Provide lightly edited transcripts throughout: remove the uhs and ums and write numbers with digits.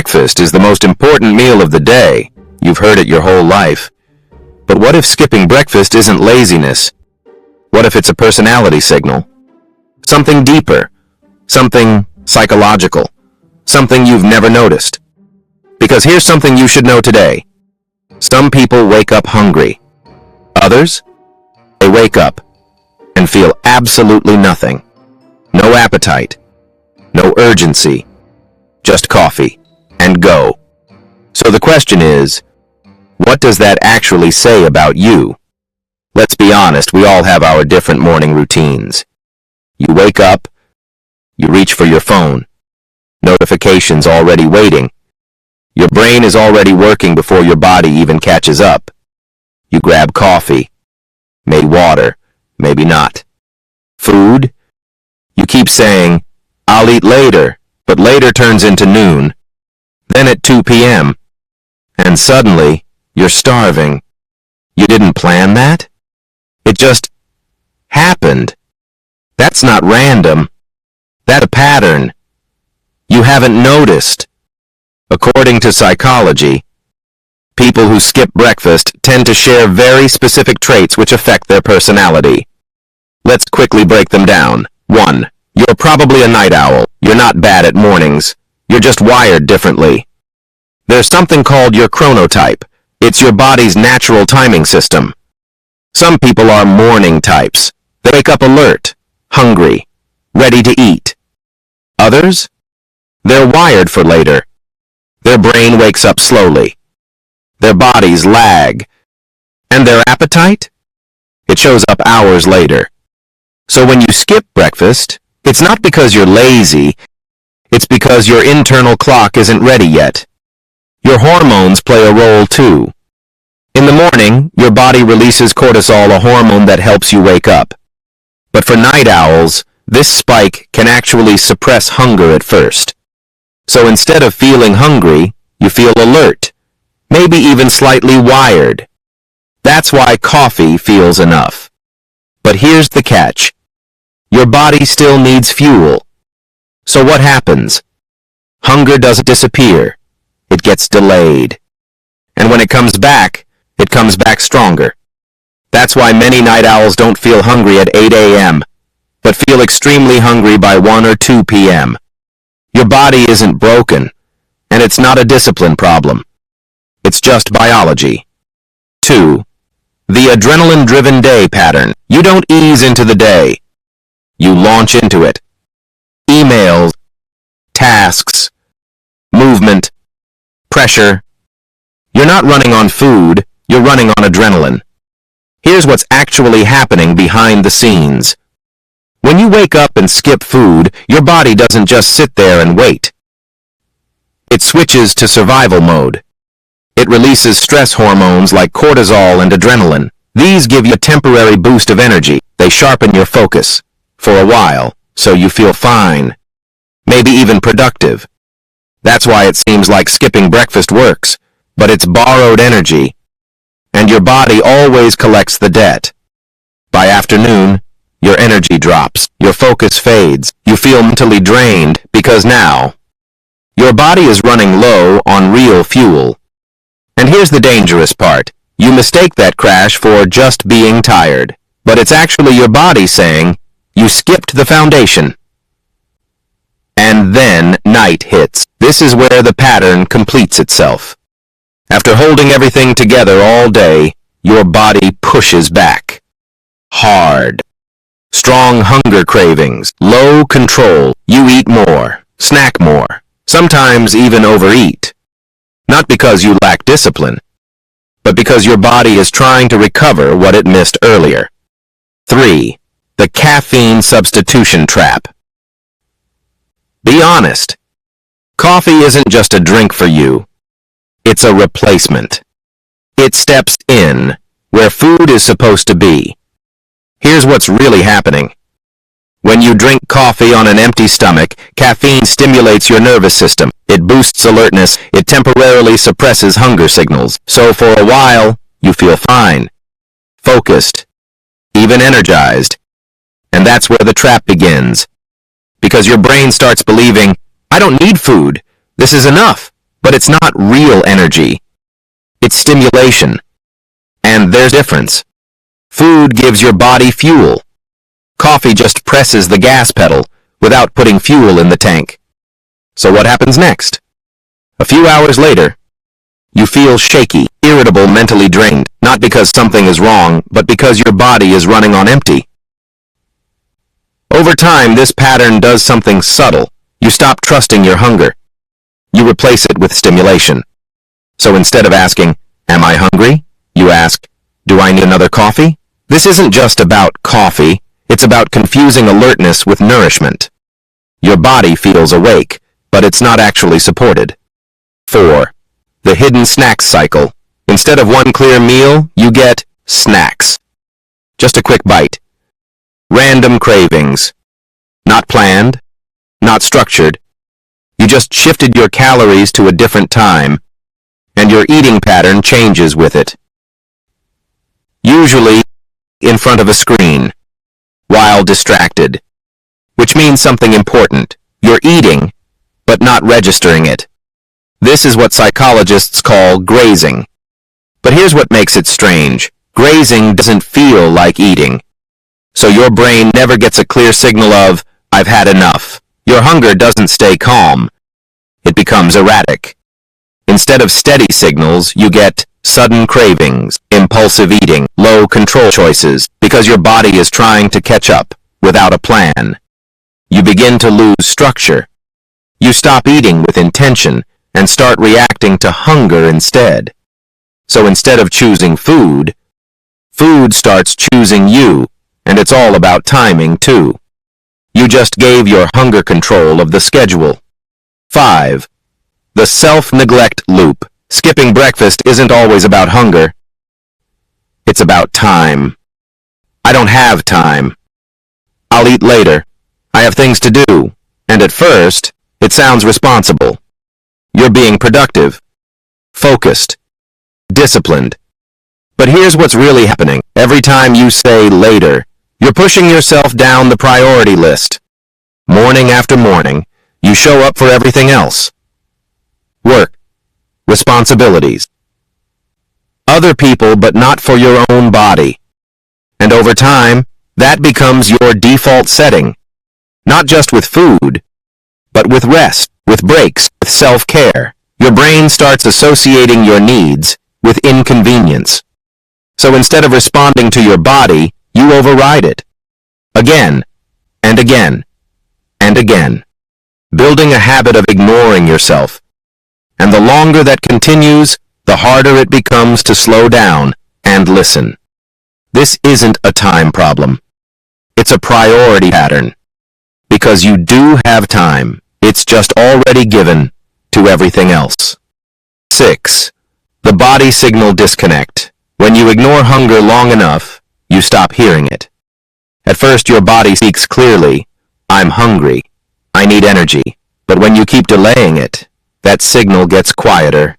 breakfast is the most important meal of the day. You've heard it your whole life. But what if skipping breakfast isn't laziness? What if it's a personality signal? Something deeper, something psychological, something you've never noticed. Because here's something you should know today. Some people wake up hungry. Others? They wake up and feel absolutely nothing. No appetite, no urgency, just coffee and go. So the question is, what does that actually say about you? Let's be honest, we all have our different morning routines. You wake up, you reach for your phone, notifications already waiting. Your brain is already working before your body even catches up. You grab coffee, maybe water, maybe not. Food? You keep saying, I'll eat later, but later turns into noon, then at 2 p.m., and suddenly, you're starving. You didn't plan that? It just happened. That's not random. That's a pattern. You haven't noticed. According to psychology, people who skip breakfast tend to share very specific traits which affect their personality. Let's quickly break them down. 1. You're probably a night owl. You're not bad at mornings. You're just wired differently. There's something called your chronotype. It's your body's natural timing system. Some people are morning types. They wake up alert, hungry, ready to eat. Others? They're wired for later. Their brain wakes up slowly. Their bodies lag. And their appetite? It shows up hours later. So when you skip breakfast, it's not because you're lazy, it's because your internal clock isn't ready yet. Your hormones play a role too. In the morning, your body releases cortisol, a hormone that helps you wake up. But for night owls, this spike can actually suppress hunger at first. So instead of feeling hungry, you feel alert, maybe even slightly wired. That's why coffee feels enough. But here's the catch. Your body still needs fuel. So what happens? Hunger doesn't disappear. It gets delayed. And when it comes back stronger. That's why many night owls don't feel hungry at 8 a.m., but feel extremely hungry by 1 or 2 p.m. Your body isn't broken, and it's not a discipline problem. It's just biology. 2. The adrenaline-driven day pattern. You don't ease into the day. You launch into it. Emails, tasks, movement, pressure. You're not running on food, you're running on adrenaline. Here's what's actually happening behind the scenes. When you wake up and skip food, your body doesn't just sit there and wait. It switches to survival mode. It releases stress hormones like cortisol and adrenaline. These give you a temporary boost of energy. They sharpen your focus for a while, so you feel fine, maybe even productive. That's why it seems like skipping breakfast works, but it's borrowed energy, and your body always collects the debt. By afternoon, your energy drops, your focus fades, you feel mentally drained because now, your body is running low on real fuel. And here's the dangerous part. You mistake that crash for just being tired, but it's actually your body saying, you skipped the foundation. And then night hits. This is where the pattern completes itself. After holding everything together all day, your body pushes back. Hard. Strong hunger cravings, low control. You eat more, snack more, sometimes even overeat. Not because you lack discipline, but because your body is trying to recover what it missed earlier. 3. The caffeine substitution trap. Be honest. Coffee isn't just a drink for you. It's a replacement. It steps in where food is supposed to be. Here's what's really happening. When you drink coffee on an empty stomach, caffeine stimulates your nervous system. It boosts alertness. It temporarily suppresses hunger signals. So for a while, you feel fine, focused, even energized. And that's where the trap begins. Because your brain starts believing, I don't need food. This is enough. But it's not real energy. It's stimulation. And there's a difference. Food gives your body fuel. Coffee just presses the gas pedal without putting fuel in the tank. So what happens next? A few hours later, you feel shaky, irritable, mentally drained, not because something is wrong, but because your body is running on empty. Over time, this pattern does something subtle. You stop trusting your hunger. You replace it with stimulation. So instead of asking, "Am I hungry?" you ask, "Do I need another coffee?" This isn't just about coffee. It's about confusing alertness with nourishment. Your body feels awake, but it's not actually supported. 4. The hidden snacks cycle. Instead of one clear meal, you get snacks. Just a quick bite. Random cravings. Not planned, not structured. You just shifted your calories to a different time, and your eating pattern changes with it. Usually in front of a screen, while distracted, which means something important. You're eating, but not registering it. This is what psychologists call grazing. But here's what makes it strange. Grazing doesn't feel like eating. So your brain never gets a clear signal of, "I've had enough." Your hunger doesn't stay calm. It becomes erratic. Instead of steady signals, you get sudden cravings, impulsive eating, low control choices, because your body is trying to catch up without a plan. You begin to lose structure. You stop eating with intention and start reacting to hunger instead. So instead of choosing food, food starts choosing you, and it's all about timing too. You just gave your hunger control of the schedule. 5. The self-neglect loop. Skipping breakfast isn't always about hunger. It's about time. I don't have time. I'll eat later. I have things to do. And at first, it sounds responsible. You're being productive, focused, disciplined. But here's what's really happening. Every time you say later, you're pushing yourself down the priority list. Morning after morning, you show up for everything else. Work, responsibilities, other people, but not for your own body. And over time, that becomes your default setting. Not just with food, but with rest, with breaks, with self-care. Your brain starts associating your needs with inconvenience. So instead of responding to your body, you override it. Again, and again, and again. Building a habit of ignoring yourself. And the longer that continues, the harder it becomes to slow down and listen. This isn't a time problem. It's a priority pattern. Because you do have time. It's just already given to everything else. 6. The body signal disconnect. When you ignore hunger long enough, you stop hearing it. At first, your body speaks clearly, "I'm hungry. I need energy." But when you keep delaying it, that signal gets quieter.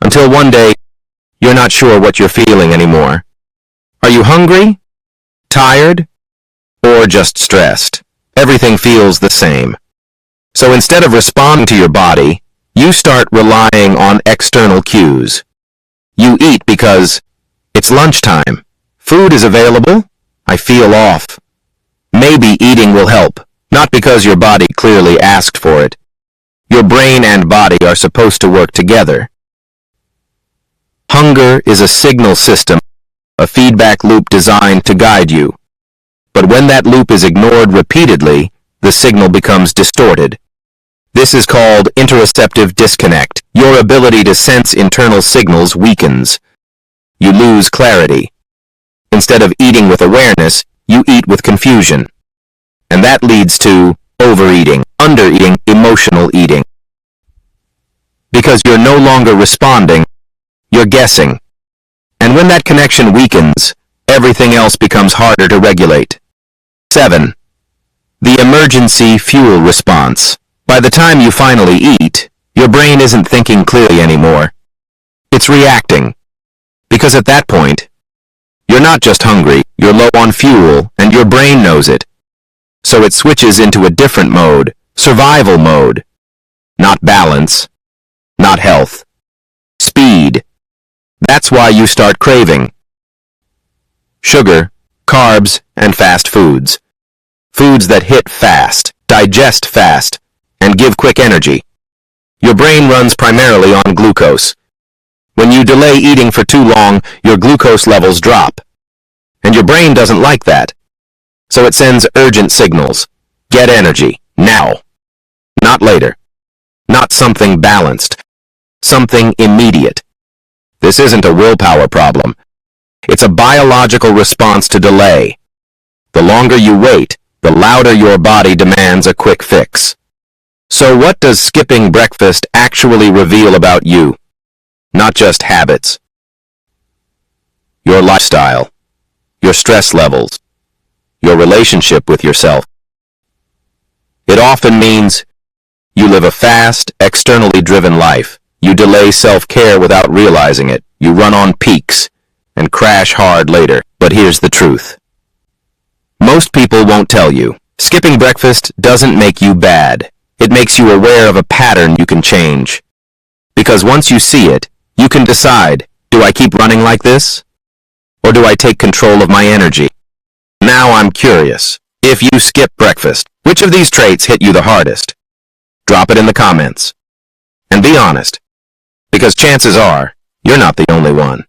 Until one day, you're not sure what you're feeling anymore. Are you hungry? Tired? Or just stressed? Everything feels the same. So instead of responding to your body, you start relying on external cues. You eat because it's lunchtime. Food is available. I feel off. Maybe eating will help, not because your body clearly asked for it. Your brain and body are supposed to work together. Hunger is a signal system, a feedback loop designed to guide you. But when that loop is ignored repeatedly, the signal becomes distorted. This is called interoceptive disconnect. Your ability to sense internal signals weakens. You lose clarity. Instead of eating with awareness, you eat with confusion. And that leads to overeating, undereating, emotional eating. Because you're no longer responding, you're guessing. And when that connection weakens, everything else becomes harder to regulate. 7. The emergency fuel response. By the time you finally eat, your brain isn't thinking clearly anymore. It's reacting. Because at that point, you're not just hungry, you're low on fuel, and your brain knows it. So it switches into a different mode, survival mode. not balance, not health. Speed. That's why you start craving sugar, carbs, and fast foods. Foods that hit fast, digest fast, and give quick energy. Your brain runs primarily on glucose. When you delay eating for too long, your glucose levels drop. And your brain doesn't like that. So it sends urgent signals. Get energy, now. Not later. Not something balanced. Something immediate. This isn't a willpower problem. It's a biological response to delay. The longer you wait, the louder your body demands a quick fix. So what does skipping breakfast actually reveal about you? Not just habits. Your lifestyle. Your stress levels. Your relationship with yourself. It often means you live a fast, externally driven life. You delay self-care without realizing it. You run on peaks and crash hard later. But here's the truth. Most people won't tell you. Skipping breakfast doesn't make you bad. It makes you aware of a pattern you can change. Because once you see it, you can decide, do I keep running like this? Or do I take control of my energy? Now I'm curious. If you skip breakfast, which of these traits hit you the hardest? Drop it in the comments. And be honest. Because chances are, you're not the only one.